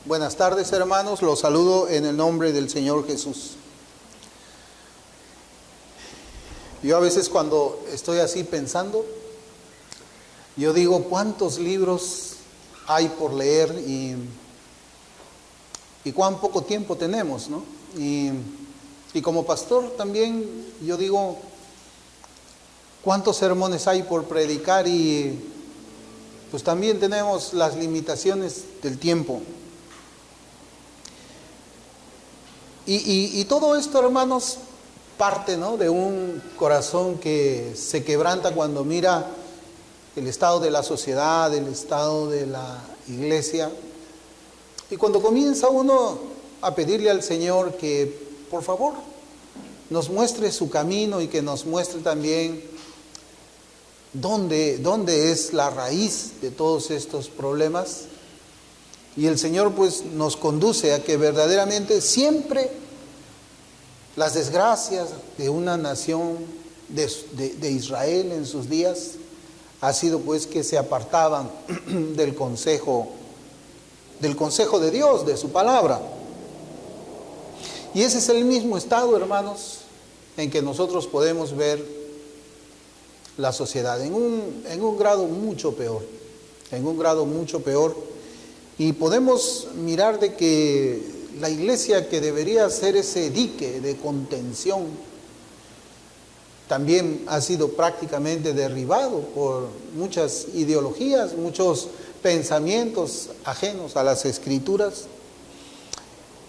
Buenas tardes, hermanos, los saludo en el nombre del Señor Jesús. Yo a veces cuando estoy así pensando, yo digo cuántos libros hay por leer y cuán poco tiempo tenemos, ¿no? Y como pastor también yo digo cuántos sermones hay por predicar y pues también tenemos las limitaciones del tiempo. Y todo esto, hermanos, parte, ¿no?, de un corazón que se quebranta cuando mira el estado de la sociedad, el estado de la iglesia. Y cuando comienza uno a pedirle al Señor que, por favor, nos muestre su camino y que nos muestre también dónde es la raíz de todos estos problemas. Y el Señor pues nos conduce a que verdaderamente siempre las desgracias de una nación de Israel en sus días ha sido pues que se apartaban del consejo de Dios, de su palabra. Y ese es el mismo estado, hermanos, en que nosotros podemos ver la sociedad en un grado mucho peor, y podemos mirar de que la iglesia, que debería ser ese dique de contención, también ha sido prácticamente derribado por muchas ideologías, muchos pensamientos ajenos a las Escrituras.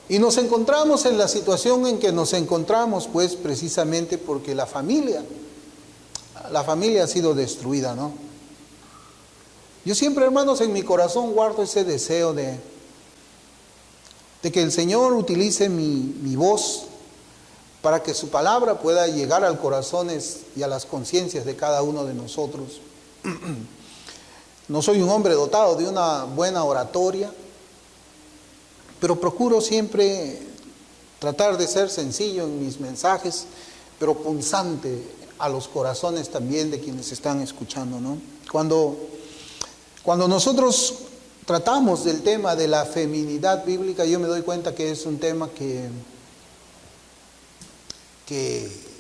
Y nos encontramos en la situación en que nos encontramos, pues precisamente porque la familia ha sido destruida, ¿no? Yo siempre, hermanos, en mi corazón guardo ese deseo de que el Señor utilice mi voz para que su palabra pueda llegar al corazones y a las conciencias de cada uno de nosotros. No soy un hombre dotado de una buena oratoria, pero procuro siempre tratar de ser sencillo en mis mensajes, pero punzante a los corazones también de quienes están escuchando, ¿no? Cuando nosotros tratamos del tema de la feminidad bíblica, yo me doy cuenta que es un tema que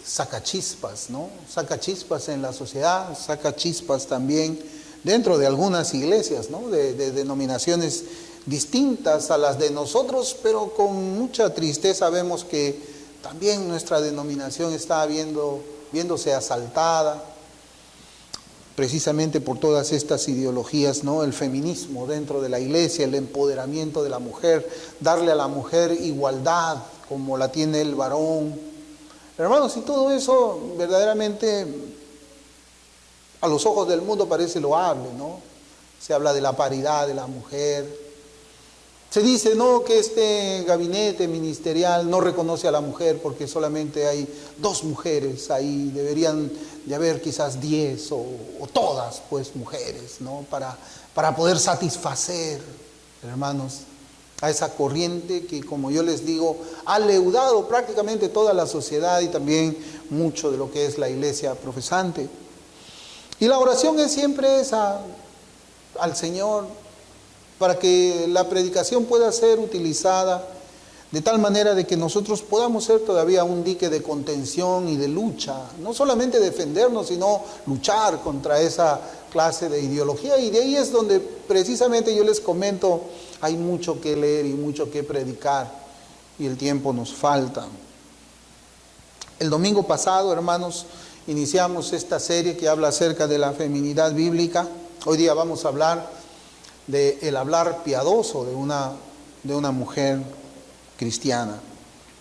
saca chispas, ¿no? Saca chispas en la sociedad, saca chispas también dentro de algunas iglesias, ¿no?, de denominaciones distintas a las de nosotros, pero con mucha tristeza vemos que también nuestra denominación está viéndose asaltada, precisamente por todas estas ideologías, ¿no? El feminismo dentro de la iglesia, el empoderamiento de la mujer, darle a la mujer igualdad como la tiene el varón. Hermanos, y todo eso verdaderamente a los ojos del mundo parece loable, ¿no? Se habla de la paridad de la mujer. Se dice, no, que este gabinete ministerial no reconoce a la mujer porque solamente hay 2 mujeres ahí, deberían de haber quizás 10 o todas pues mujeres, ¿no?, para poder satisfacer, hermanos, a esa corriente que, como yo les digo, ha leudado prácticamente toda la sociedad y también mucho de lo que es la iglesia profesante. Y la oración es siempre esa al Señor, para que la predicación pueda ser utilizada de tal manera de que nosotros podamos ser todavía un dique de contención y de lucha, no solamente defendernos, sino luchar contra esa clase de ideología. Y de ahí es donde precisamente yo les comento, hay mucho que leer y mucho que predicar, y el tiempo nos falta. El domingo pasado, hermanos, iniciamos esta serie que habla acerca de la feminidad bíblica. Hoy día vamos a hablar del hablar piadoso de una mujer cristiana.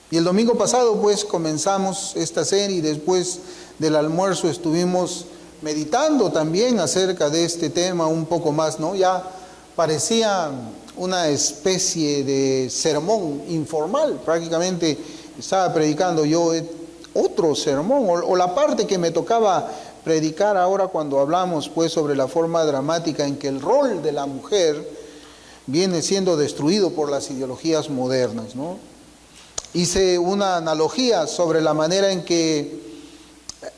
Y el domingo pasado pues comenzamos esta serie y después del almuerzo estuvimos meditando también acerca de este tema un poco más, ¿no? Ya parecía una especie de sermón informal, prácticamente estaba predicando yo otro sermón o la parte que me tocaba predicar ahora cuando hablamos pues sobre la forma dramática en que el rol de la mujer viene siendo destruido por las ideologías modernas, ¿no? Hice una analogía sobre la manera en que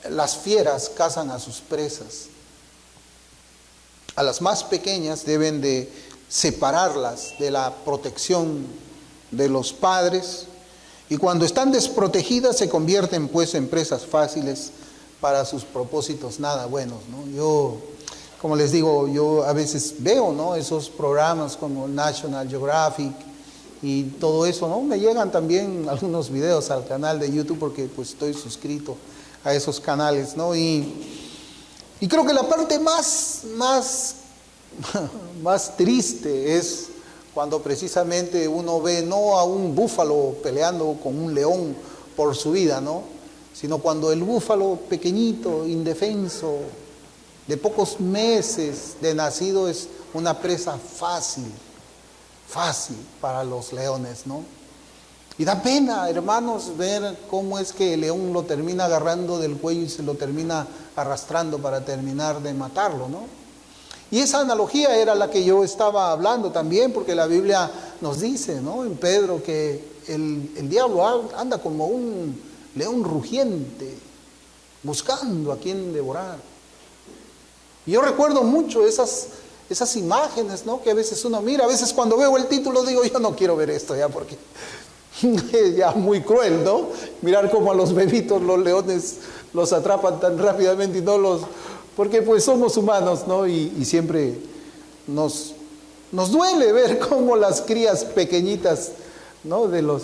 las fieras cazan a sus presas. A las más pequeñas deben de separarlas de la protección de los padres, y cuando están desprotegidas se convierten pues en presas fáciles para sus propósitos nada buenos, ¿no? Yo, como les digo, yo a veces veo, ¿no?, esos programas como National Geographic y todo eso, ¿no? Me llegan también algunos videos al canal de YouTube porque pues estoy suscrito a esos canales, ¿no? Y creo que la parte más triste es cuando precisamente uno ve no a un búfalo peleando con un león por su vida, ¿no?, sino cuando el búfalo pequeñito, indefenso, de pocos meses de nacido, es una presa fácil para los leones, ¿no? Y da pena, hermanos, ver cómo es que el león lo termina agarrando del cuello y se lo termina arrastrando para terminar de matarlo, ¿no? Y esa analogía era la que yo estaba hablando también, porque la Biblia nos dice, ¿no?, en Pedro, que el diablo anda como un león rugiente, buscando a quien devorar. Y yo recuerdo mucho esas imágenes, ¿no?, que a veces uno mira. A veces cuando veo el título digo, yo no quiero ver esto ya, porque es ya muy cruel, ¿no? Mirar cómo a los bebitos los leones los atrapan tan rápidamente y no los... Porque pues somos humanos, ¿no? Y siempre nos duele ver cómo las crías pequeñitas, ¿no?, de los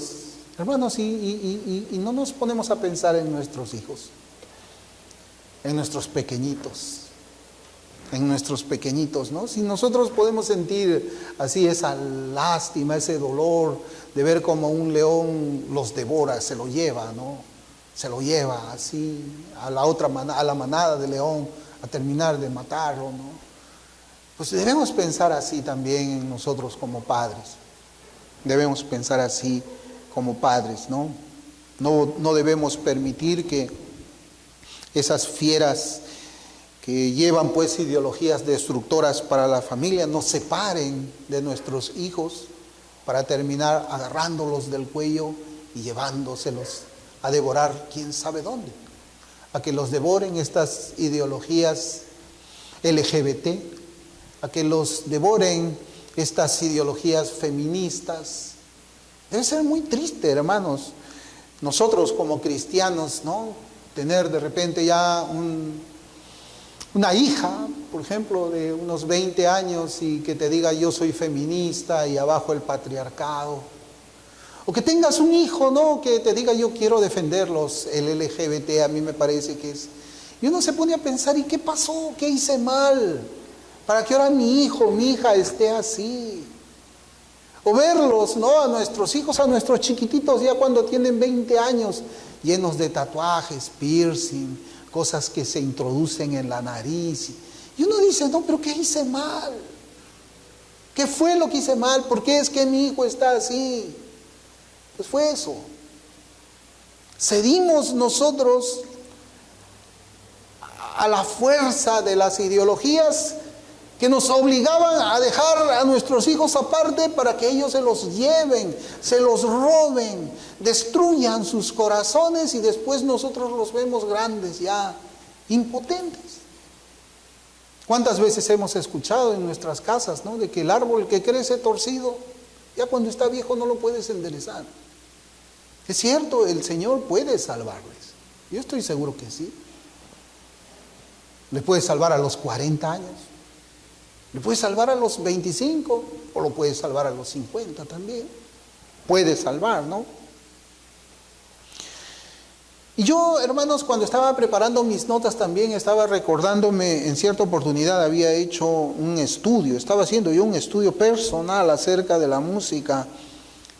hermanos, y no nos ponemos a pensar en nuestros hijos, en nuestros pequeñitos, ¿no? Si nosotros podemos sentir así esa lástima, ese dolor de ver cómo un león los devora, se lo lleva, ¿no? Se lo lleva así a la manada de león, a terminar de matarlo, ¿no? Pues debemos pensar así también en nosotros como padres. Debemos pensar así como padres, ¿no? No debemos permitir que esas fieras que llevan pues ideologías destructoras para la familia nos separen de nuestros hijos para terminar agarrándolos del cuello y llevándoselos a devorar quién sabe dónde, a que los devoren estas ideologías LGBT, a que los devoren estas ideologías feministas. Debe ser muy triste, hermanos, nosotros como cristianos, ¿no?, tener de repente ya una hija, por ejemplo, de unos 20 años y que te diga yo soy feminista y abajo el patriarcado. O que tengas un hijo, ¿no?, que te diga yo quiero defenderlos, el LGBT, a mí me parece que es... Y uno se pone a pensar, ¿y qué pasó? ¿Qué hice mal? Para que ahora mi hijo, mi hija esté así. O verlos, ¿no?, a nuestros hijos, a nuestros chiquititos ya cuando tienen 20 años, llenos de tatuajes, piercing, cosas que se introducen en la nariz. Y uno dice, no, pero ¿qué hice mal? ¿Qué fue lo que hice mal? ¿Por qué es que mi hijo está así? Pues fue eso. Cedimos nosotros a la fuerza de las ideologías que nos obligaban a dejar a nuestros hijos aparte para que ellos se los lleven, se los roben, destruyan sus corazones y después nosotros los vemos grandes ya, impotentes. ¿Cuántas veces hemos escuchado en nuestras casas, ¿no?, de que el árbol que crece torcido, ya cuando está viejo no lo puedes enderezar? Es cierto, el Señor puede salvarles. Yo estoy seguro que sí. Le puede salvar a los 40 años. Le puede salvar a los 25 o lo puede salvar a los 50 también. Puede salvar, ¿no? Y yo, hermanos, cuando estaba preparando mis notas también estaba recordándome, en cierta oportunidad había hecho un estudio, estaba haciendo yo un estudio personal acerca de la música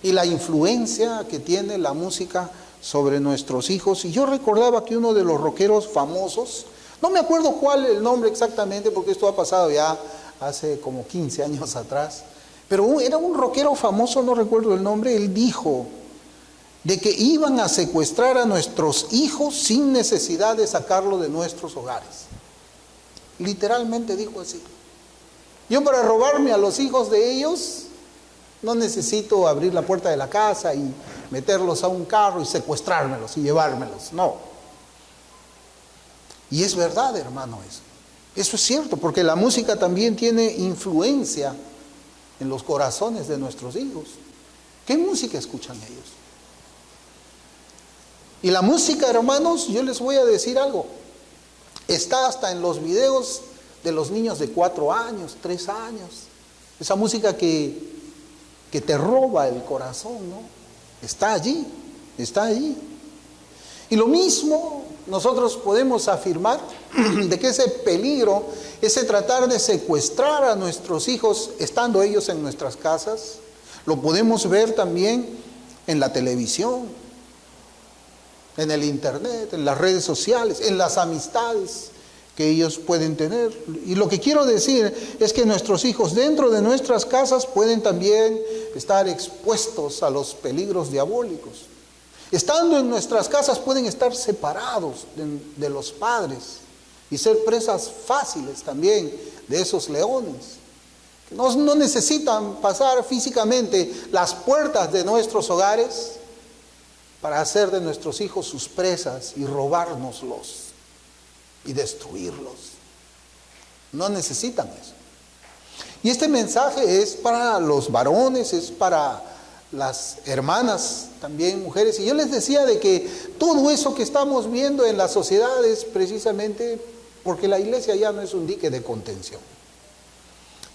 y la influencia que tiene la música sobre nuestros hijos. Y yo recordaba que uno de los rockeros famosos, no me acuerdo cuál el nombre exactamente porque esto ha pasado ya hace como 15 años atrás, pero era un rockero famoso, no recuerdo el nombre. Él dijo de que iban a secuestrar a nuestros hijos sin necesidad de sacarlo de nuestros hogares. Literalmente dijo así. Yo para robarme a los hijos de ellos no necesito abrir la puerta de la casa y meterlos a un carro y secuestrármelos y llevármelos, no. Y es verdad, hermano, eso. Eso es cierto, porque la música también tiene influencia en los corazones de nuestros hijos. ¿Qué música escuchan ellos? Y la música, hermanos, yo les voy a decir algo. Está hasta en los videos de los niños de 4 años, 3 años. Esa música que te roba el corazón, ¿no? Está allí, está allí. Y lo mismo nosotros podemos afirmar de que ese peligro, ese tratar de secuestrar a nuestros hijos estando ellos en nuestras casas, lo podemos ver también en la televisión, en el internet, en las redes sociales, en las amistades que ellos pueden tener. Y lo que quiero decir es que nuestros hijos dentro de nuestras casas pueden también estar expuestos a los peligros diabólicos. Estando en nuestras casas pueden estar separados de los padres y ser presas fáciles también de esos leones. No necesitan pasar físicamente las puertas de nuestros hogares para hacer de nuestros hijos sus presas y robárnoslos y destruirlos. No necesitan eso. Y este mensaje es para los varones, es para las hermanas, también mujeres. Y yo les decía de que todo eso que estamos viendo en la sociedad es precisamente porque la iglesia ya no es un dique de contención.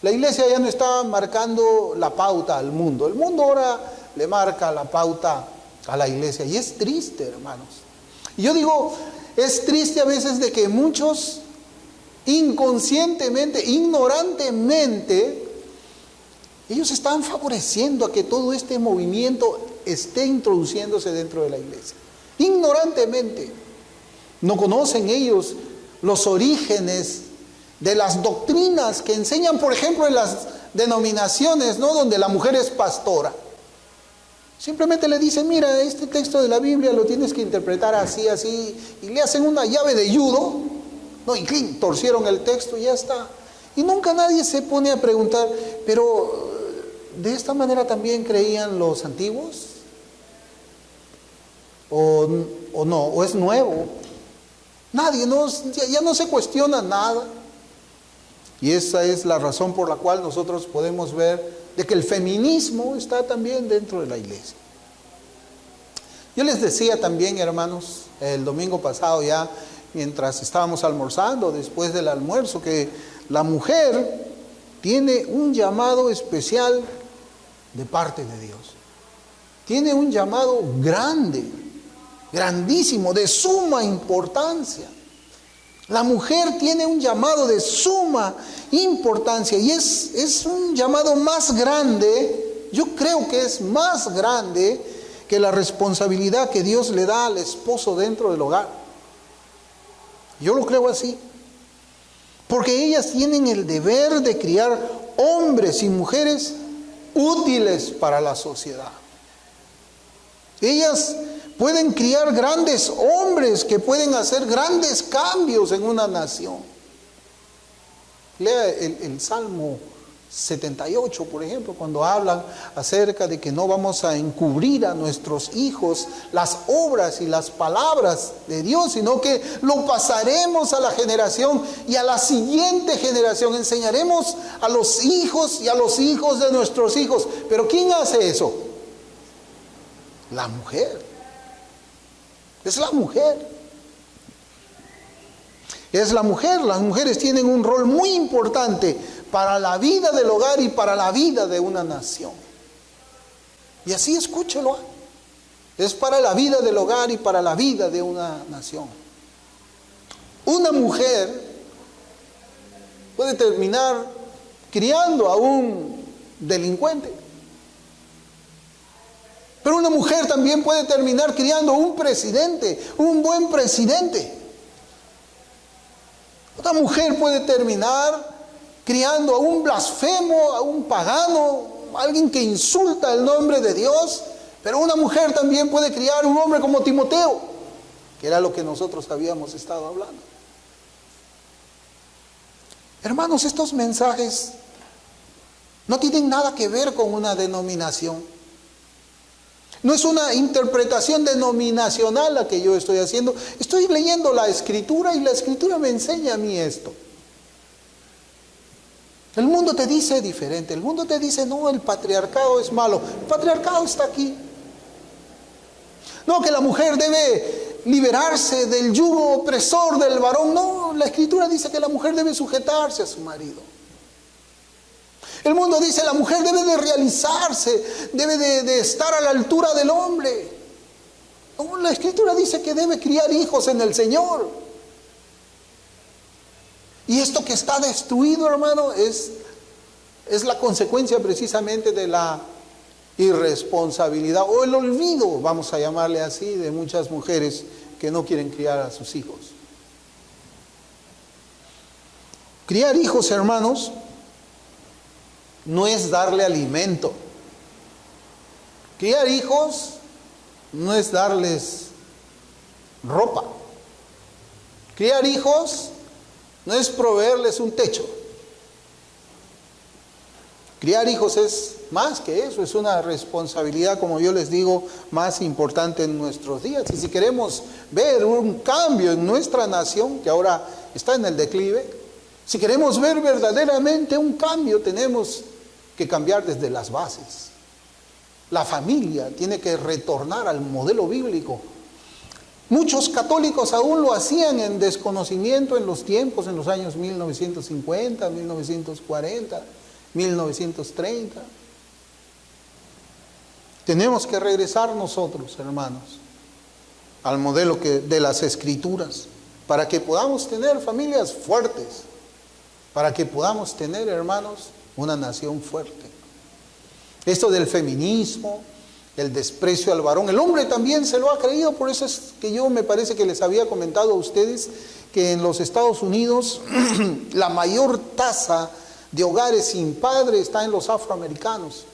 La iglesia ya no está marcando la pauta al mundo. El mundo ahora le marca la pauta a la iglesia. Y es triste, hermanos. Y yo digo, es triste a veces de que muchos inconscientemente, ignorantemente, ellos están favoreciendo a que todo este movimiento esté introduciéndose dentro de la iglesia. Ignorantemente. No conocen ellos los orígenes de las doctrinas que enseñan, por ejemplo, en las denominaciones, ¿no?, donde la mujer es pastora. Simplemente le dicen, mira, este texto de la Biblia lo tienes que interpretar así, así, y le hacen una llave de judo, ¿no? Y torcieron el texto y ya está. Y nunca nadie se pone a preguntar, pero ¿de esta manera también creían los antiguos? ¿O no? ¿O es nuevo? Nadie, ya no se cuestiona nada. Y esa es la razón por la cual nosotros podemos ver de que el feminismo está también dentro de la iglesia. Yo les decía también, hermanos, el domingo pasado ya, mientras estábamos almorzando, después del almuerzo, que la mujer tiene un llamado especial de parte de Dios. Tiene un llamado grande, grandísimo, de suma importancia. La mujer tiene un llamado de suma importancia y es un llamado más grande, yo creo que es más grande que la responsabilidad que Dios le da al esposo dentro del hogar. Yo lo creo así. Porque ellas tienen el deber de criar hombres y mujeres útiles para la sociedad. Ellas pueden criar grandes hombres que pueden hacer grandes cambios en una nación. Lea el Salmo 78, por ejemplo, cuando hablan acerca de que no vamos a encubrir a nuestros hijos las obras y las palabras de Dios, sino que lo pasaremos a la generación y a la siguiente generación. Enseñaremos a los hijos y a los hijos de nuestros hijos. ¿Pero quién hace eso? La mujer. Es la mujer. Es la mujer. Las mujeres tienen un rol muy importante para la vida del hogar y para la vida de una nación. Y así escúchelo. Es para la vida del hogar y para la vida de una nación. Una mujer puede terminar criando a un delincuente. Pero una mujer también puede terminar criando un presidente, un buen presidente. Una mujer puede terminar criando a un blasfemo, a un pagano, a alguien que insulta el nombre de Dios. Pero una mujer también puede criar un hombre como Timoteo, que era lo que nosotros habíamos estado hablando. Hermanos, estos mensajes no tienen nada que ver con una denominación. No es una interpretación denominacional la que yo estoy haciendo. Estoy leyendo la Escritura y la Escritura me enseña a mí esto. El mundo te dice diferente. El mundo te dice, no, el patriarcado es malo. El patriarcado está aquí. No, que la mujer debe liberarse del yugo opresor del varón. No, la Escritura dice que la mujer debe sujetarse a su marido. El mundo dice, la mujer debe de realizarse, debe de estar a la altura del hombre. No, la Escritura dice que debe criar hijos en el Señor. Y esto que está destruido, hermano, es la consecuencia precisamente de la irresponsabilidad o el olvido, vamos a llamarle así, de muchas mujeres que no quieren criar a sus hijos. Criar hijos, hermanos, no es darle alimento. Criar hijos no es darles ropa. Criar hijos no es proveerles un techo. Criar hijos es más que eso, es una responsabilidad, como yo les digo, más importante en nuestros días. Y si queremos ver un cambio en nuestra nación, que ahora está en el declive, si queremos ver verdaderamente un cambio, tenemos que cambiar desde las bases. La familia tiene que retornar al modelo bíblico. Muchos católicos aún lo hacían en desconocimiento en los tiempos, en los años 1950, 1940, 1930. Tenemos que regresar nosotros, hermanos, al modelo de las Escrituras, para que podamos tener familias fuertes, para que podamos tener, hermanos, una nación fuerte. Esto del feminismo, el desprecio al varón, el hombre también se lo ha creído. Por eso es que yo me parece que les había comentado a ustedes que en los Estados Unidos la mayor tasa de hogares sin padre está en los afroamericanos.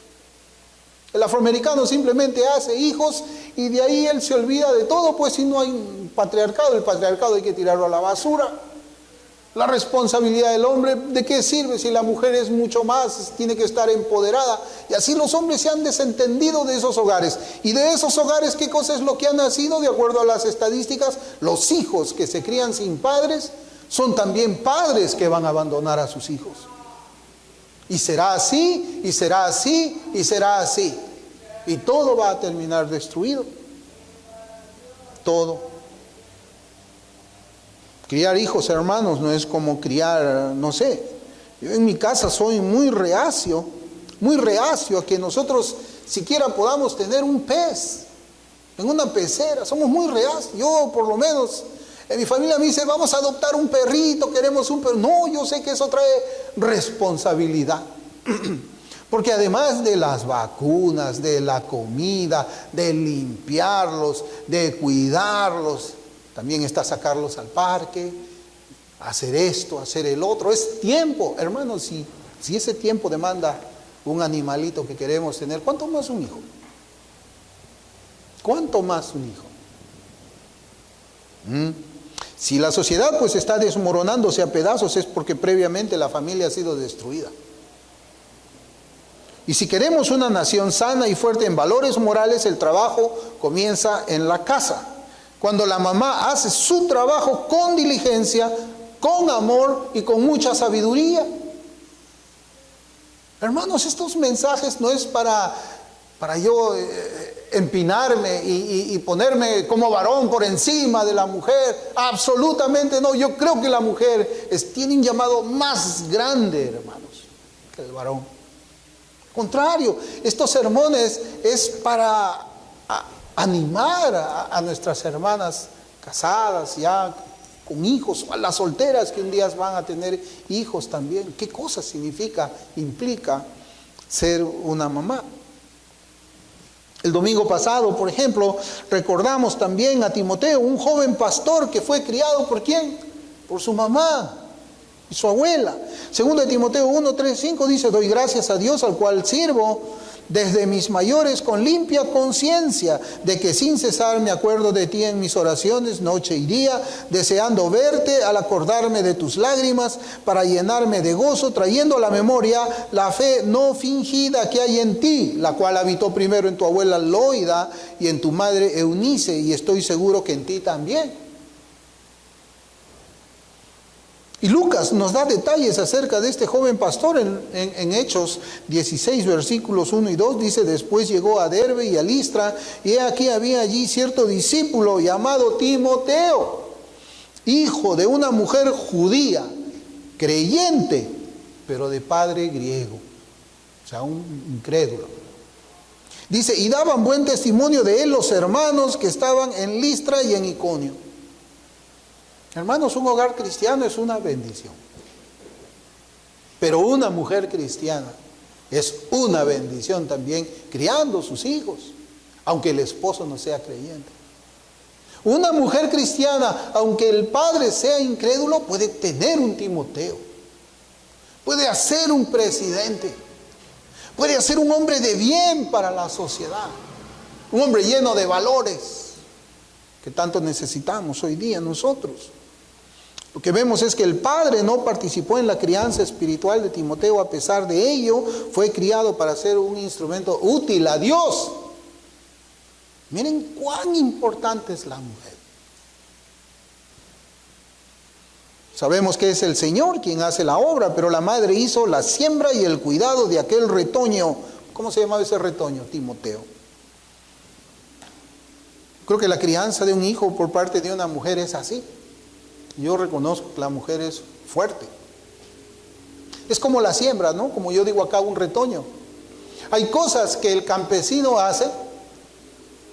El afroamericano simplemente hace hijos y de ahí él se olvida de todo, pues si no hay un patriarcado, el patriarcado hay que tirarlo a la basura. La responsabilidad del hombre, ¿de qué sirve si la mujer es mucho más? Tiene que estar empoderada. Y así los hombres se han desentendido de esos hogares. Y de esos hogares, ¿qué cosa es lo que ha nacido? De acuerdo a las estadísticas, los hijos que se crían sin padres son también padres que van a abandonar a sus hijos. Y será así, y será así, y será así. Y todo va a terminar destruido. Todo. Criar hijos, hermanos, no es como criar, no sé. Yo en mi casa soy muy reacio a que nosotros siquiera podamos tener un pez en una pecera. Somos muy reacios. Yo, por lo menos, en mi familia me dice, vamos a adoptar un perrito, queremos un perro. No, yo sé que eso trae responsabilidad. Porque además de las vacunas, de la comida, de limpiarlos, de cuidarlos, también está sacarlos al parque, hacer esto, hacer el otro. Es tiempo, hermanos, si ese tiempo demanda un animalito que queremos tener, ¿cuánto más un hijo? ¿Cuánto más un hijo? Si la sociedad pues está desmoronándose a pedazos es porque previamente la familia ha sido destruida. Y si queremos una nación sana y fuerte en valores morales, el trabajo comienza en la casa. Cuando la mamá hace su trabajo con diligencia, con amor y con mucha sabiduría. Hermanos, estos mensajes no es para yo empinarme y ponerme como varón por encima de la mujer. Absolutamente no. Yo creo que la mujer tiene un llamado más grande, hermanos, que el varón. Contrario, estos sermones es para animar a nuestras hermanas casadas ya con hijos, o a las solteras que un día van a tener hijos también. ¿Qué cosa implica ser una mamá? El domingo pasado, por ejemplo, recordamos también a Timoteo, un joven pastor que fue criado ¿por quién? Por su mamá y su abuela. Segundo de Timoteo 1, 3, 5 dice, doy gracias a Dios al cual sirvo desde mis mayores con limpia conciencia, de que sin cesar me acuerdo de ti en mis oraciones noche y día, deseando verte al acordarme de tus lágrimas, para llenarme de gozo, trayendo a la memoria la fe no fingida que hay en ti, la cual habitó primero en tu abuela Loida y en tu madre Eunice, y estoy seguro que en ti también. Y Lucas nos da detalles acerca de este joven pastor en Hechos 16, versículos 1 y 2. Dice: después llegó a Derbe y a Listra, y he aquí había allí cierto discípulo llamado Timoteo, hijo de una mujer judía, creyente, pero de padre griego, o sea, un incrédulo. Dice: y daban buen testimonio de él los hermanos que estaban en Listra y en Iconio. Hermanos, un hogar cristiano es una bendición. Pero una mujer cristiana es una bendición también, criando sus hijos, aunque el esposo no sea creyente. Una mujer cristiana, aunque el padre sea incrédulo, puede tener un Timoteo, puede hacer un presidente, puede hacer un hombre de bien para la sociedad, un hombre lleno de valores que tanto necesitamos hoy día nosotros. Lo que vemos es que el padre no participó en la crianza espiritual de Timoteo. A pesar de ello, fue criado para ser un instrumento útil a Dios. Miren cuán importante es la mujer. Sabemos que es el Señor quien hace la obra, pero la madre hizo la siembra y el cuidado de aquel retoño. ¿Cómo se llamaba ese retoño? Timoteo. Creo que la crianza de un hijo por parte de una mujer es así. Yo reconozco que la mujer es fuerte. Es como la siembra, ¿no? Como yo digo acá, un retoño. Hay cosas que el campesino hace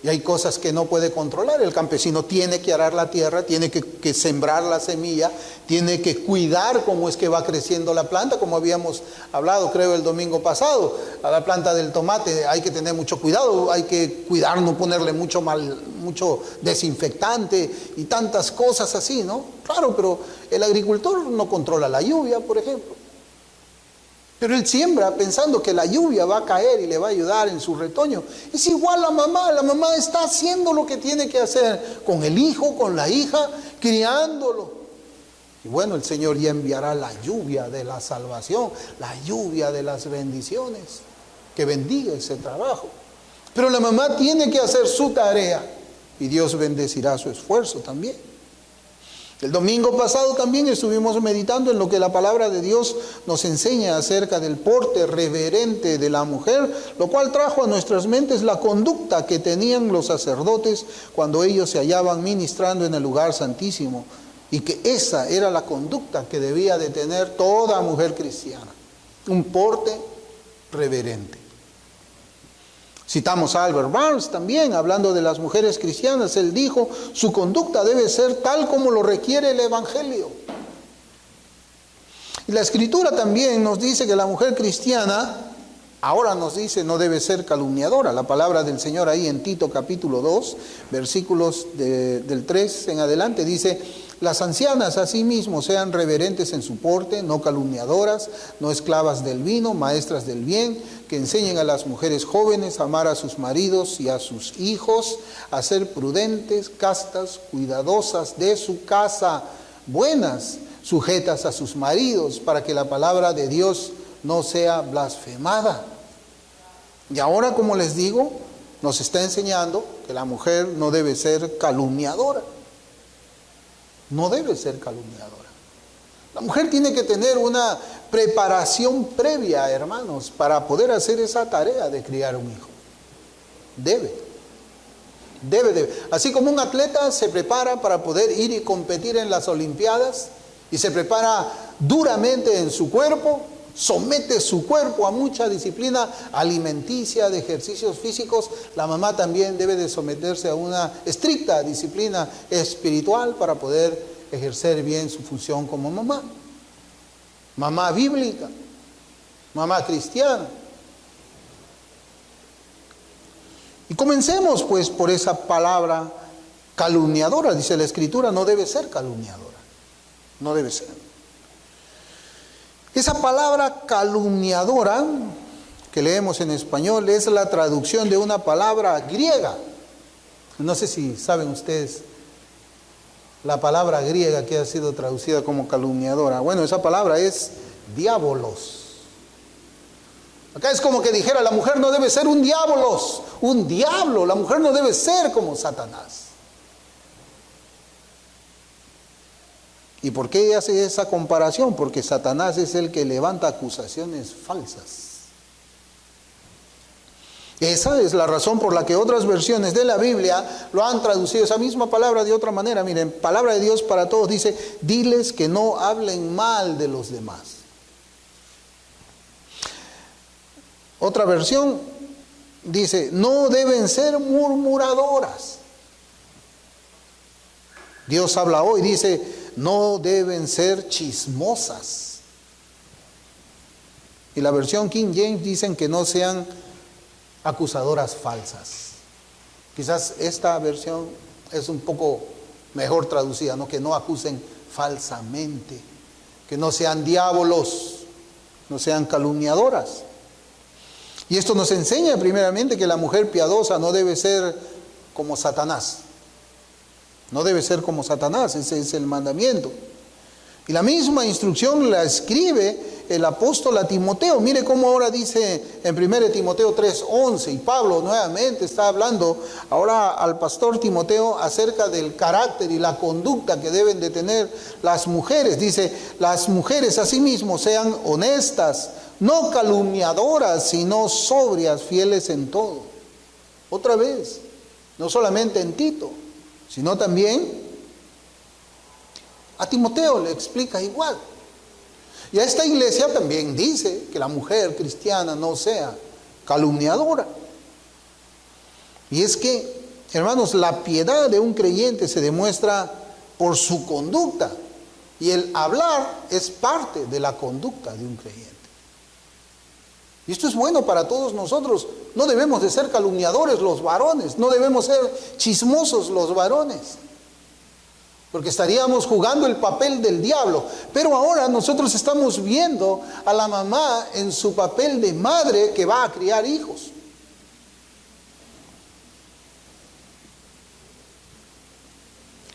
y hay cosas que no puede controlar. El campesino tiene que arar la tierra, tiene que sembrar la semilla, tiene que cuidar cómo es que va creciendo la planta, como habíamos hablado, creo, el domingo pasado. A la planta del tomate hay que tener mucho cuidado, hay que cuidar, no ponerle mucho desinfectante y tantas cosas así, ¿no? Claro, pero el agricultor no controla la lluvia, por ejemplo. Pero él siembra pensando que la lluvia va a caer y le va a ayudar en su retoño. Es igual la mamá está haciendo lo que tiene que hacer con el hijo, con la hija, criándolo. Y bueno, el Señor ya enviará la lluvia de la salvación, la lluvia de las bendiciones, que bendiga ese trabajo. Pero la mamá tiene que hacer su tarea y Dios bendecirá su esfuerzo también. El domingo pasado también estuvimos meditando en lo que la palabra de Dios nos enseña acerca del porte reverente de la mujer, lo cual trajo a nuestras mentes la conducta que tenían los sacerdotes cuando ellos se hallaban ministrando en el lugar santísimo, y que esa era la conducta que debía de tener toda mujer cristiana, un porte reverente. Citamos a Albert Barnes también, hablando de las mujeres cristianas. Él dijo: su conducta debe ser tal como lo requiere el Evangelio. Y la Escritura también nos dice que la mujer cristiana, ahora nos dice, no debe ser calumniadora. La palabra del Señor ahí en Tito capítulo 2, versículos del 3 en adelante, dice: las ancianas asimismo sean reverentes en su porte, no calumniadoras, no esclavas del vino, maestras del bien, que enseñen a las mujeres jóvenes a amar a sus maridos y a sus hijos, a ser prudentes, castas, cuidadosas de su casa, buenas, sujetas a sus maridos, para que la palabra de Dios no sea blasfemada. Y ahora, como les digo, nos está enseñando que la mujer no debe ser calumniadora. No debe ser calumniadora. La mujer tiene que tener una preparación previa, hermanos, para poder hacer esa tarea de criar un hijo. Debe. Así como un atleta se prepara para poder ir y competir en las Olimpiadas y se prepara duramente en su cuerpo, somete su cuerpo a mucha disciplina alimenticia, de ejercicios físicos, la mamá también debe de someterse a una estricta disciplina espiritual para poder ejercer bien su función como mamá. Mamá bíblica, mamá cristiana. Y comencemos pues por esa palabra calumniadora. Dice la Escritura, no debe ser calumniadora. No debe ser. Esa palabra calumniadora que leemos en español es la traducción de una palabra griega. No sé si saben ustedes la palabra griega que ha sido traducida como calumniadora. Bueno, esa palabra es diabolos. Acá es como que dijera, la mujer no debe ser un diabolos, un diablo. La mujer no debe ser como Satanás. ¿Y por qué hace esa comparación? Porque Satanás es el que levanta acusaciones falsas. Esa es la razón por la que otras versiones de la Biblia lo han traducido esa misma palabra de otra manera. Miren, palabra de Dios para todos dice: diles que no hablen mal de los demás. Otra versión dice: no deben ser murmuradoras. Dios habla hoy, dice: no deben ser chismosas. Y la versión King James dicen que no sean acusadoras falsas. Quizás esta versión es un poco mejor traducida, ¿no? Que no acusen falsamente, que no sean diábolos, no sean calumniadoras. Y esto nos enseña primeramente que la mujer piadosa no debe ser como Satanás. No debe ser como Satanás, ese es el mandamiento. Y la misma instrucción la escribe el apóstol a Timoteo. Mire cómo ahora dice en 1 Timoteo 3:11, y Pablo nuevamente está hablando ahora al pastor Timoteo acerca del carácter y la conducta que deben de tener las mujeres. Dice: las mujeres asimismo sean honestas, no calumniadoras, sino sobrias, fieles en todo. Otra vez, no solamente en Tito, sino también a Timoteo le explica igual. Y a esta iglesia también dice que la mujer cristiana no sea calumniadora. Y es que, hermanos, la piedad de un creyente se demuestra por su conducta. Y el hablar es parte de la conducta de un creyente. Y esto es bueno para todos nosotros. No debemos de ser calumniadores los varones. No debemos ser chismosos los varones. Porque estaríamos jugando el papel del diablo. Pero ahora nosotros estamos viendo a la mamá en su papel de madre que va a criar hijos.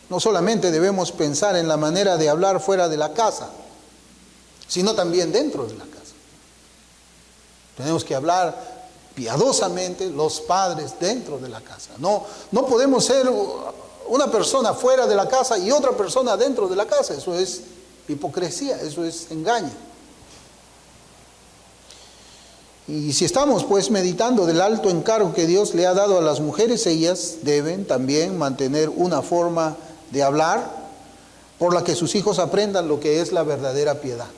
No solamente debemos pensar en la manera de hablar fuera de la casa, sino también dentro de la casa. Tenemos que hablar piadosamente los padres dentro de la casa. No podemos ser una persona fuera de la casa y otra persona dentro de la casa. Eso es hipocresía, eso es engaño. Y si estamos pues meditando del alto encargo que Dios le ha dado a las mujeres, ellas deben también mantener una forma de hablar por la que sus hijos aprendan lo que es la verdadera piedad.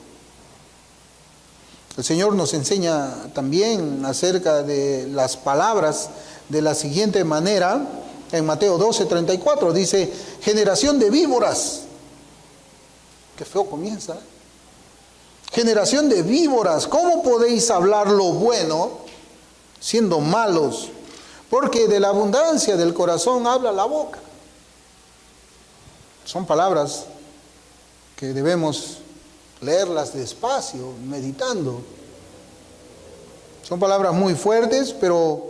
El Señor nos enseña también acerca de las palabras de la siguiente manera. En Mateo 12:34 dice: generación de víboras. Qué feo comienza. Generación de víboras, ¿cómo podéis hablar lo bueno siendo malos? Porque de la abundancia del corazón habla la boca. Son palabras que debemos leerlas despacio, meditando. Son palabras muy fuertes, pero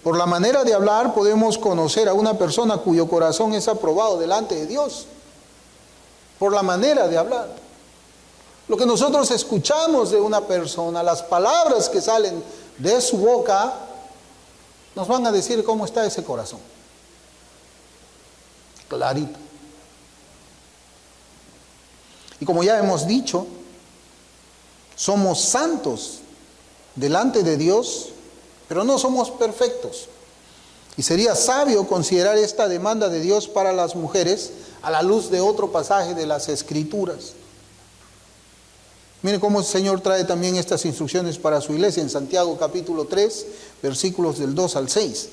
por la manera de hablar podemos conocer a una persona cuyo corazón es aprobado delante de Dios. Por la manera de hablar. Lo que nosotros escuchamos de una persona, las palabras que salen de su boca, nos van a decir cómo está ese corazón. Clarito. Y como ya hemos dicho, somos santos delante de Dios, pero no somos perfectos. Y sería sabio considerar esta demanda de Dios para las mujeres a la luz de otro pasaje de las Escrituras. Mire cómo el Señor trae también estas instrucciones para su iglesia en Santiago capítulo 3, versículos del 2 al 6.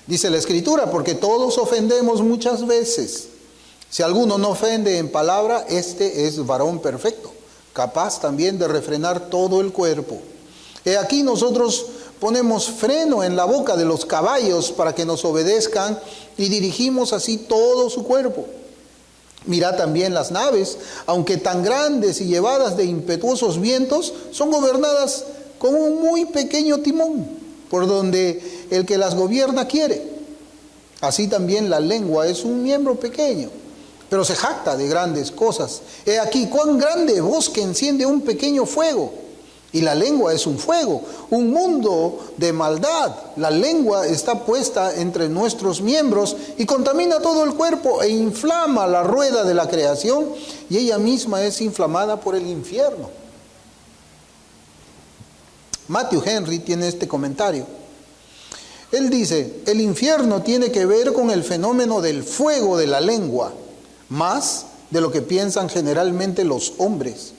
Dice la Escritura: porque todos ofendemos muchas veces. Si alguno no ofende en palabra, este es varón perfecto, capaz también de refrenar todo el cuerpo. He aquí nosotros ponemos freno en la boca de los caballos para que nos obedezcan y dirigimos así todo su cuerpo. Mirad también las naves, aunque tan grandes y llevadas de impetuosos vientos, son gobernadas con un muy pequeño timón, por donde el que las gobierna quiere. Así también la lengua es un miembro pequeño, pero se jacta de grandes cosas. He aquí cuán grande bosque enciende un pequeño fuego, Y la lengua es un fuego, un mundo de maldad. La lengua está puesta entre nuestros miembros y contamina todo el cuerpo e inflama la rueda de la creación, y ella misma es inflamada por el infierno. Matthew Henry tiene este comentario. Él dice: el infierno tiene que ver con el fenómeno del fuego de la lengua, más de lo que piensan generalmente los hombres.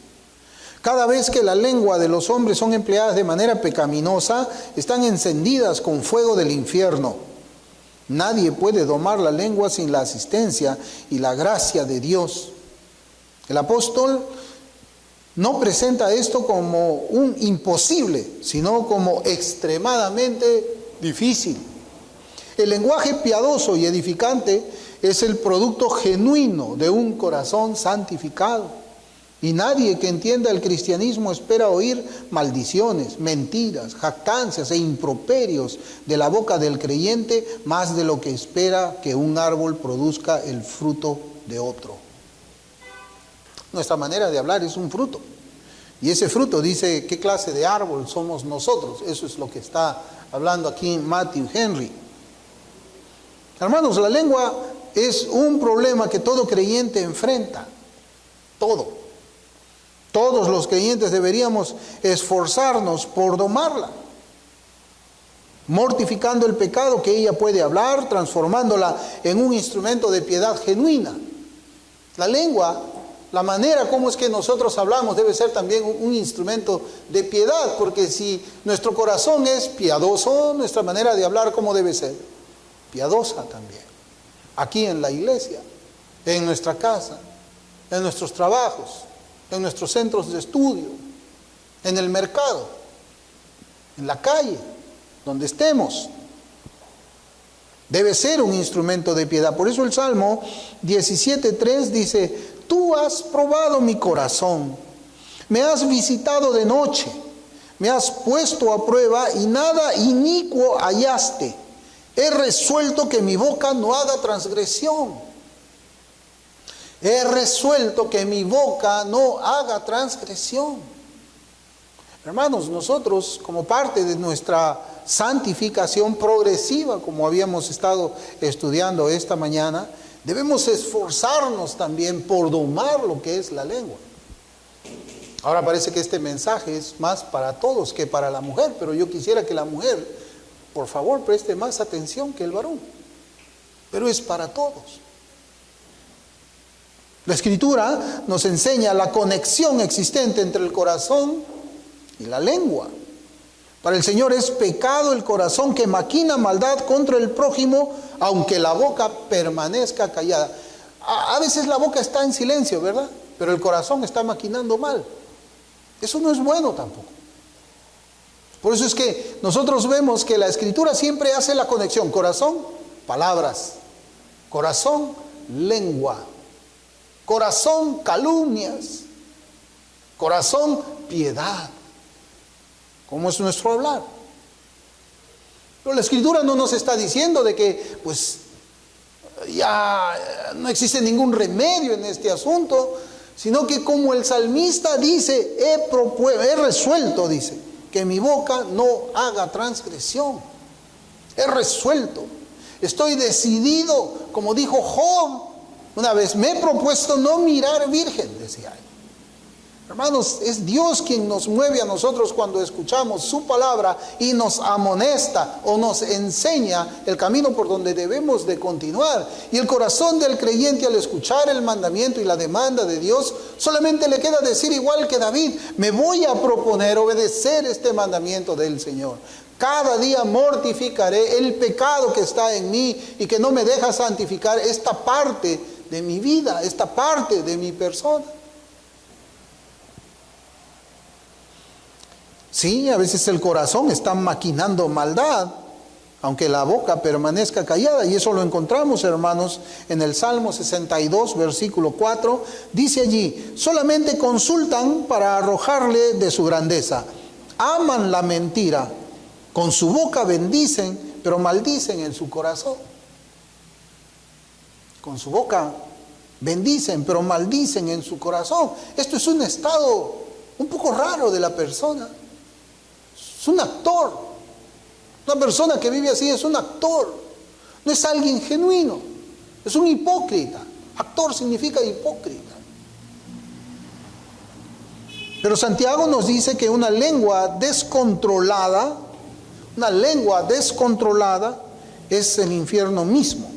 Cada vez que la lengua de los hombres son empleadas de manera pecaminosa, están encendidas con fuego del infierno. Nadie puede domar la lengua sin la asistencia y la gracia de Dios. El apóstol no presenta esto como un imposible, sino como extremadamente difícil. El lenguaje piadoso y edificante es el producto genuino de un corazón santificado. Y nadie que entienda el cristianismo espera oír maldiciones, mentiras, jactancias e improperios de la boca del creyente, más de lo que espera que un árbol produzca el fruto de otro. Nuestra manera de hablar es un fruto. Y ese fruto dice qué clase de árbol somos nosotros. Eso es lo que está hablando aquí Matthew Henry. Hermanos, la lengua es un problema que todo creyente enfrenta. Todos los creyentes deberíamos esforzarnos por domarla, mortificando el pecado que ella puede hablar, transformándola en un instrumento de piedad genuina. La lengua, la manera como es que nosotros hablamos, debe ser también un instrumento de piedad, porque si nuestro corazón es piadoso, nuestra manera de hablar, ¿cómo debe ser? Piadosa también. Aquí en la iglesia, en nuestra casa, en nuestros trabajos, en nuestros centros de estudio, en el mercado, en la calle, donde estemos. Debe ser un instrumento de piedad. Por eso el Salmo 17:3 dice: tú has probado mi corazón, me has visitado de noche, me has puesto a prueba y nada inicuo hallaste. He resuelto que mi boca no haga transgresión. He resuelto que mi boca no haga transgresión. Hermanos, nosotros, como parte de nuestra santificación progresiva, como habíamos estado estudiando esta mañana, debemos esforzarnos también por domar lo que es la lengua. Ahora parece que este mensaje es más para todos que para la mujer, pero yo quisiera que la mujer, por favor, preste más atención que el varón. Pero es para todos. La Escritura nos enseña la conexión existente entre el corazón y la lengua. Para el Señor es pecado el corazón que maquina maldad contra el prójimo, aunque la boca permanezca callada. A veces la boca está en silencio, ¿verdad? Pero el corazón está maquinando mal. Eso no es bueno tampoco. Por eso es que nosotros vemos que la Escritura siempre hace la conexión. Corazón, palabras. Corazón, lengua. Corazón, calumnias. Corazón, piedad. ¿Cómo es nuestro hablar? Pero la Escritura no nos está diciendo de que pues ya no existe ningún remedio en este asunto, sino que como el salmista dice, he resuelto, dice, que mi boca no haga transgresión. He resuelto. Estoy decidido, como dijo Job. Una vez me he propuesto no mirar virgen, decía él. Hermanos, es Dios quien nos mueve a nosotros cuando escuchamos su palabra y nos amonesta o nos enseña el camino por donde debemos de continuar. Y el corazón del creyente, al escuchar el mandamiento y la demanda de Dios, solamente le queda decir igual que David: me voy a proponer obedecer este mandamiento del Señor. Cada día mortificaré el pecado que está en mí y que no me deja santificar esta parte de mi vida, esta parte de mi persona. Sí, a veces el corazón está maquinando maldad, aunque la boca permanezca callada. Y eso lo encontramos, hermanos, en el Salmo 62, versículo 4. Dice allí: solamente consultan para arrojarle de su grandeza. Aman la mentira. Con su boca bendicen, pero maldicen en su corazón. Con su boca bendicen, pero maldicen en su corazón. Esto es un estado un poco raro de la persona. Es un actor. Una persona que vive así es un actor. No es alguien genuino. Es un hipócrita. Actor significa hipócrita. Pero Santiago nos dice que una lengua descontrolada es el infierno mismo.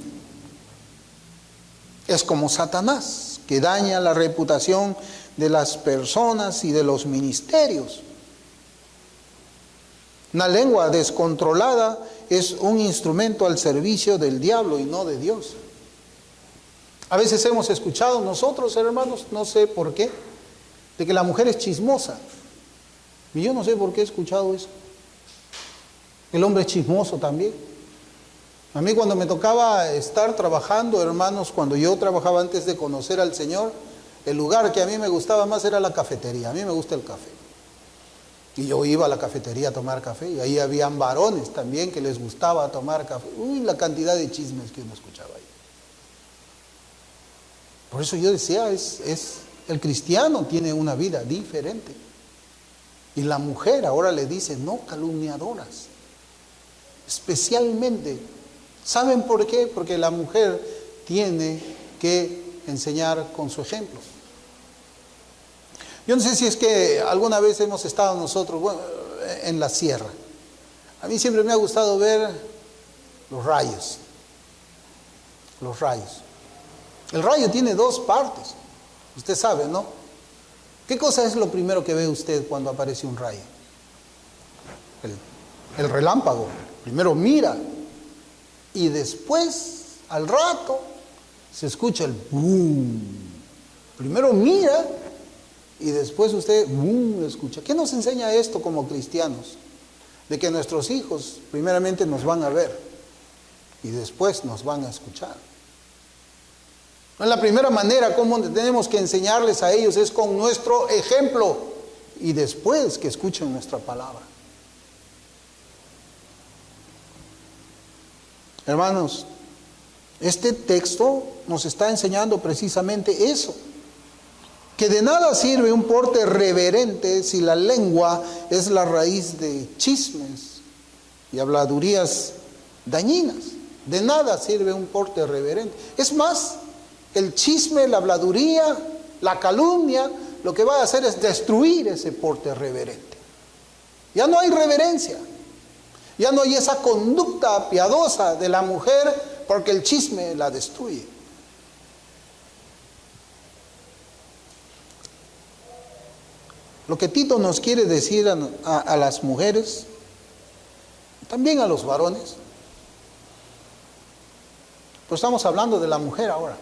Es como Satanás, que daña la reputación de las personas y de los ministerios. Una lengua descontrolada es un instrumento al servicio del diablo y no de Dios. A veces hemos escuchado nosotros, hermanos, no sé por qué, de que la mujer es chismosa. Y yo no sé por qué he escuchado eso. El hombre es chismoso también. A mí cuando me tocaba estar trabajando, hermanos, cuando yo trabajaba antes de conocer al Señor, el lugar que a mí me gustaba más era la cafetería. A mí me gusta el café. Y yo iba a la cafetería a tomar café, y ahí habían varones también que les gustaba tomar café. Uy, la cantidad de chismes que uno escuchaba ahí. Por eso yo decía, el cristiano tiene una vida diferente. Y la mujer ahora le dice, no calumniadoras. Especialmente, ¿saben por qué? Porque la mujer tiene que enseñar con su ejemplo. Yo no sé si es que alguna vez hemos estado nosotros en la sierra. A mí siempre me ha gustado ver los rayos. Los rayos. El rayo tiene dos partes. Usted sabe, ¿no? ¿Qué cosa es lo primero que ve usted cuando aparece un rayo? El relámpago. Primero mira. Y después, al rato, se escucha el boom. Primero mira. Y después usted escucha. ¿Qué nos enseña esto como cristianos? De que nuestros hijos primeramente nos van a ver y después nos van a escuchar. La primera manera como tenemos que enseñarles a ellos es con nuestro ejemplo y después que escuchen nuestra palabra. Hermanos, este texto nos está enseñando precisamente eso. Que de nada sirve un porte reverente si la lengua es la raíz de chismes y habladurías dañinas. De nada sirve un porte reverente. Es más, el chisme, la habladuría, la calumnia, lo que va a hacer es destruir ese porte reverente. Ya no hay reverencia. Ya no hay esa conducta piadosa de la mujer porque el chisme la destruye. Lo que Tito nos quiere decir a las mujeres, también a los varones, pues estamos hablando de la mujer ahora,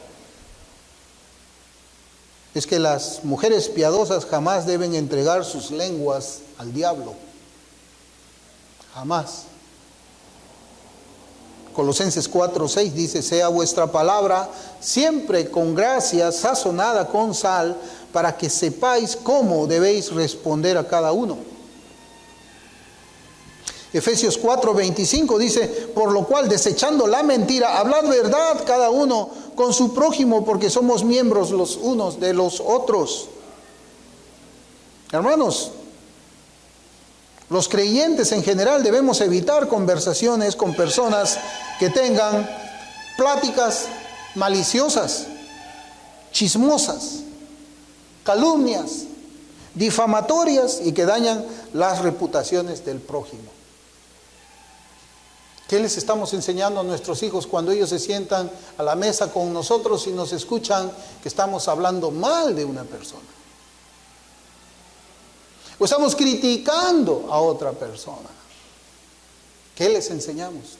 es que las mujeres piadosas jamás deben entregar sus lenguas al diablo, jamás. Colosenses 4:6 dice, sea vuestra palabra siempre con gracia, sazonada con sal, para que sepáis cómo debéis responder a cada uno. Efesios 4:25 dice, por lo cual, desechando la mentira, hablad verdad cada uno con su prójimo, porque somos miembros los unos de los otros. Hermanos, los creyentes en general debemos evitar conversaciones con personas que tengan pláticas maliciosas, chismosas, calumnias, difamatorias y que dañan las reputaciones del prójimo. ¿Qué les estamos enseñando a nuestros hijos cuando ellos se sientan a la mesa con nosotros y nos escuchan que estamos hablando mal de una persona? O estamos criticando a otra persona. ¿Qué les enseñamos?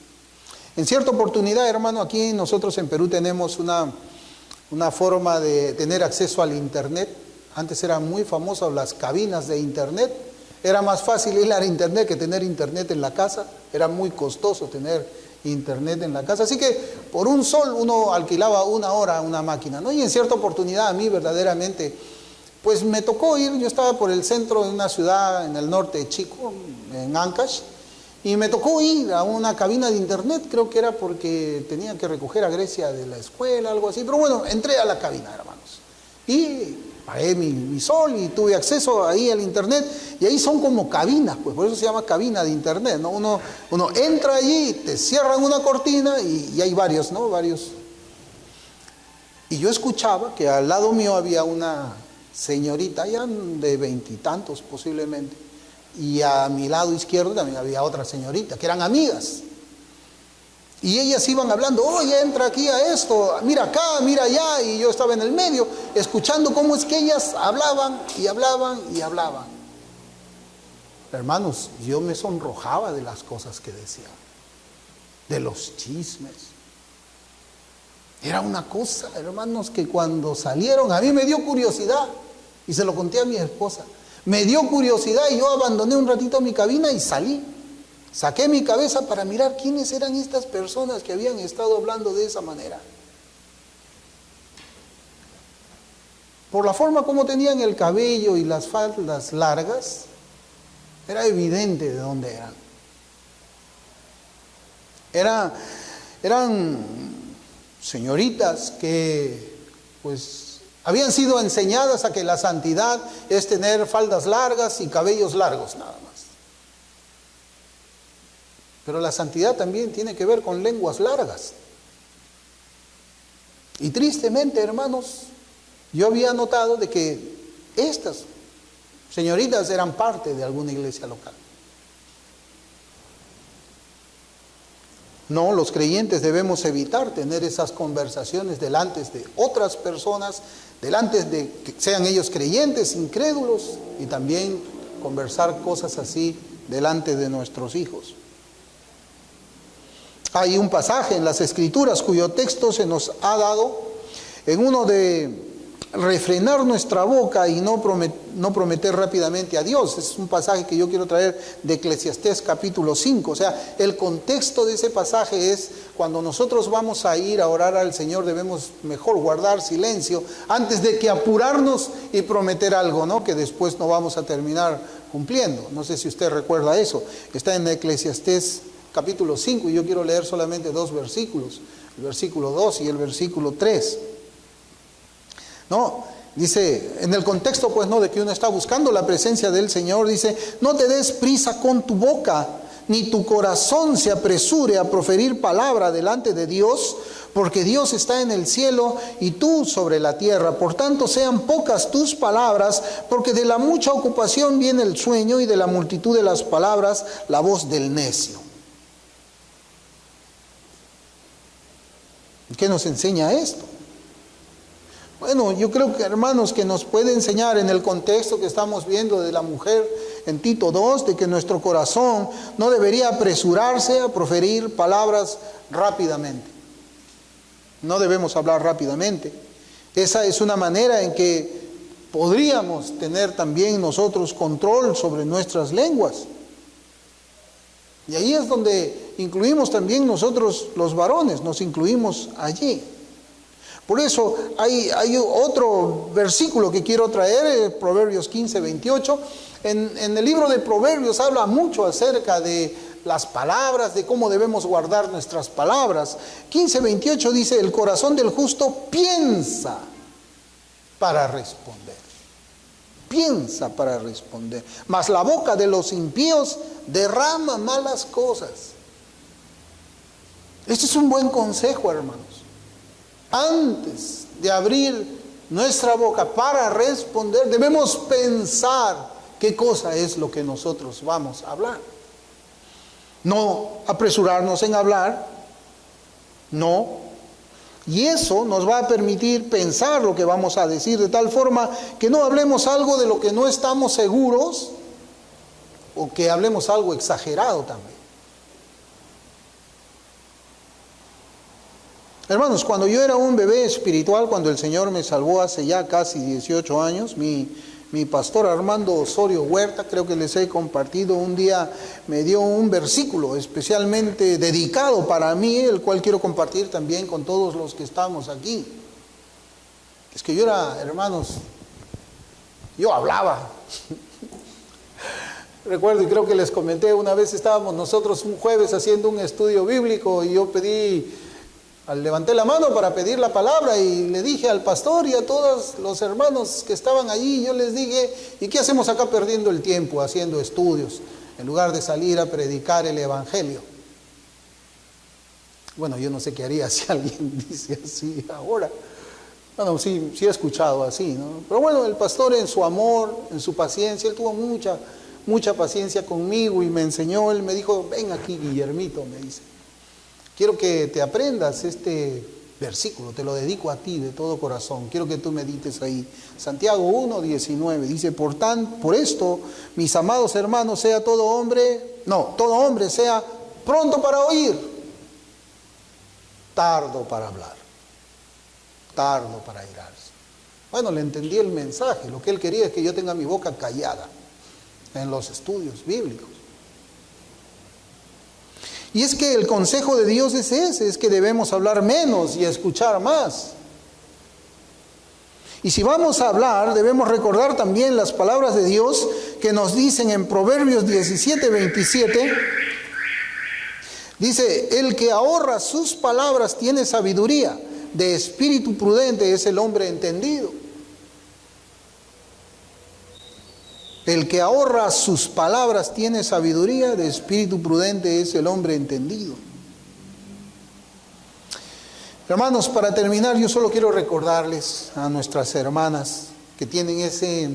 En cierta oportunidad, hermano, aquí nosotros en Perú tenemos una forma de tener acceso al internet. Antes eran muy famosas las cabinas de internet. Era más fácil ir al internet que tener internet en la casa. Era muy costoso tener internet en la casa. Así que por un sol uno alquilaba una hora una máquina, ¿no? Y en cierta oportunidad a mí verdaderamente, pues me tocó ir. Yo estaba por el centro de una ciudad en el norte de Chico, en Ancash, y me tocó ir a una cabina de internet. Creo que era porque tenía que recoger a Grecia de la escuela, algo así. Pero bueno, entré a la cabina, hermanos. Y pagué mi sol y tuve acceso ahí al internet, y ahí son como cabinas, pues por eso se llama cabina de internet, ¿no? Uno entra allí, te cierran una cortina y hay varios, ¿no? Varios. Y yo escuchaba que al lado mío había una señorita, ya de 20 y tantos posiblemente, y a mi lado izquierdo también había otra señorita, que eran amigas. Y ellas iban hablando, oye, entra aquí a esto, mira acá, mira allá, y yo estaba en el medio, escuchando cómo es que ellas hablaban y hablaban y hablaban. Hermanos, yo me sonrojaba de las cosas que decían, de los chismes. Era una cosa, hermanos, que cuando salieron, a mí me dio curiosidad, y se lo conté a mi esposa. Me dio curiosidad y yo abandoné un ratito mi cabina y salí. Saqué mi cabeza para mirar quiénes eran estas personas que habían estado hablando de esa manera. Por la forma como tenían el cabello y las faldas largas, era evidente de dónde eran. Eran señoritas que, pues, habían sido enseñadas a que la santidad es tener faldas largas y cabellos largos, nada más. Pero la santidad también tiene que ver con lenguas largas. Y tristemente, hermanos, yo había notado de que estas señoritas eran parte de alguna iglesia local. No, los creyentes debemos evitar tener esas conversaciones delante de otras personas, delante de que sean ellos creyentes, incrédulos, y también conversar cosas así delante de nuestros hijos. Hay un pasaje en las Escrituras cuyo texto se nos ha dado en uno de refrenar nuestra boca y no prometer rápidamente a Dios. Es un pasaje que yo quiero traer de Eclesiastés capítulo 5. O sea, el contexto de ese pasaje es cuando nosotros vamos a ir a orar al Señor, debemos mejor guardar silencio antes de que apurarnos y prometer algo, ¿no? Que después no vamos a terminar cumpliendo. No sé si usted recuerda eso. Está en Eclesiastés capítulo 5 y yo quiero leer solamente 2 versículos, el versículo 2 y el versículo 3. No, dice, en el contexto pues no de que uno está buscando la presencia del Señor, dice, no te des prisa con tu boca, ni tu corazón se apresure a proferir palabra delante de Dios, porque Dios está en el cielo y tú sobre la tierra. Por tanto, sean pocas tus palabras, porque de la mucha ocupación viene el sueño y de la multitud de las palabras la voz del necio. ¿Qué nos enseña esto? Bueno, yo creo que, hermanos, que nos puede enseñar en el contexto que estamos viendo de la mujer en Tito 2, de que nuestro corazón no debería apresurarse a proferir palabras rápidamente. No debemos hablar rápidamente. Esa es una manera en que podríamos tener también nosotros control sobre nuestras lenguas. Y ahí es donde incluimos también nosotros los varones, nos incluimos allí. Por eso hay otro versículo que quiero traer, Proverbios 15, 28. En el libro de Proverbios habla mucho acerca de las palabras, de cómo debemos guardar nuestras palabras. 15, 28 dice, el corazón del justo piensa para responder. Piensa para responder. Mas la boca de los impíos derrama malas cosas. Este es un buen consejo, hermanos. Antes de abrir nuestra boca para responder, debemos pensar qué cosa es lo que nosotros vamos a hablar. No apresurarnos en hablar, no. Y eso nos va a permitir pensar lo que vamos a decir, de tal forma que no hablemos algo de lo que no estamos seguros, o que hablemos algo exagerado también. Hermanos, cuando yo era un bebé espiritual, cuando el Señor me salvó hace ya casi 18 años, mi pastor Armando Osorio Huerta, creo que les he compartido, un día me dio un versículo especialmente dedicado para mí, el cual quiero compartir también con todos los que estamos aquí. Es que yo era, hermanos, yo hablaba. Recuerdo, y creo que les comenté, una vez estábamos nosotros un jueves haciendo un estudio bíblico y yo pedí Levanté la mano para pedir la palabra y le dije al pastor y a todos los hermanos que estaban allí, yo les dije, ¿y qué hacemos acá perdiendo el tiempo haciendo estudios en lugar de salir a predicar el evangelio? Bueno, yo no sé qué haría si alguien dice así ahora. Bueno, sí he escuchado así, ¿no? Pero bueno, el pastor en su amor, en su paciencia, él tuvo mucha paciencia conmigo y me enseñó, él me dijo, ven aquí, Guillermito, me dice. Quiero que te aprendas este versículo, te lo dedico a ti de todo corazón. Quiero que tú medites ahí. Santiago 1:19 dice, por esto, mis amados hermanos, todo hombre sea pronto para oír, tardo para hablar, tardo para airarse. Bueno, le entendí el mensaje. Lo que él quería es que yo tenga mi boca callada en los estudios bíblicos. Y es que el consejo de Dios es ese, es que debemos hablar menos y escuchar más. Y si vamos a hablar, debemos recordar también las palabras de Dios que nos dicen en Proverbios 17:27. Dice, el que ahorra sus palabras tiene sabiduría, de espíritu prudente es el hombre entendido. El que ahorra sus palabras tiene sabiduría, de espíritu prudente es el hombre entendido. Hermanos, para terminar, yo solo quiero recordarles a nuestras hermanas que tienen ese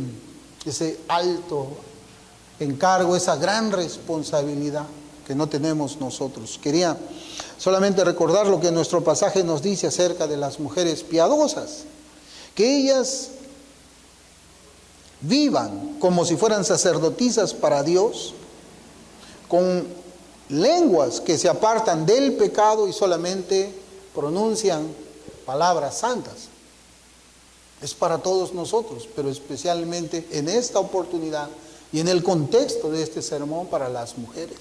alto encargo, esa gran responsabilidad que no tenemos nosotros. Quería solamente recordar lo que nuestro pasaje nos dice acerca de las mujeres piadosas, que ellas vivan como si fueran sacerdotisas para Dios, con lenguas que se apartan del pecado y solamente pronuncian palabras santas. Es para todos nosotros, pero especialmente en esta oportunidad y en el contexto de este sermón para las mujeres.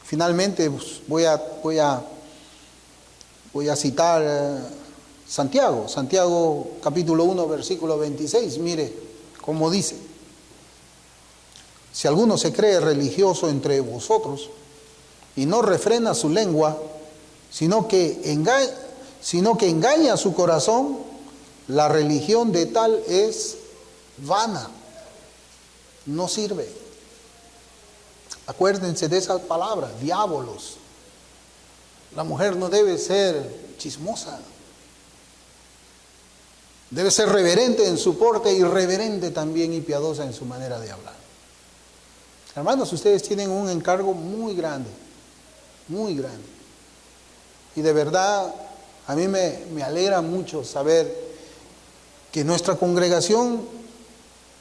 Finalmente voy a citar Santiago capítulo 1 versículo 26, mire cómo dice: si alguno se cree religioso entre vosotros y no refrena su lengua, sino que engaña su corazón, la religión de tal es vana, no sirve. Acuérdense de esa palabra, diabolos. La mujer no debe ser chismosa. Debe ser reverente en su porte, irreverente también y piadosa en su manera de hablar. Hermanos, ustedes tienen un encargo muy grande, muy grande. Y de verdad, a mí me alegra mucho saber que nuestra congregación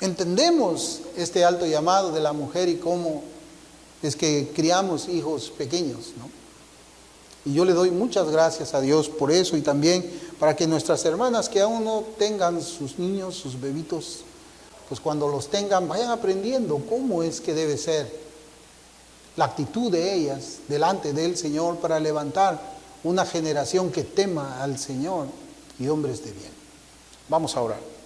entendemos este alto llamado de la mujer y cómo es que criamos hijos pequeños, ¿no? Y yo le doy muchas gracias a Dios por eso y también para que nuestras hermanas que aún no tengan sus niños, sus bebitos, pues cuando los tengan vayan aprendiendo cómo es que debe ser la actitud de ellas delante del Señor para levantar una generación que tema al Señor y hombres de bien. Vamos a orar.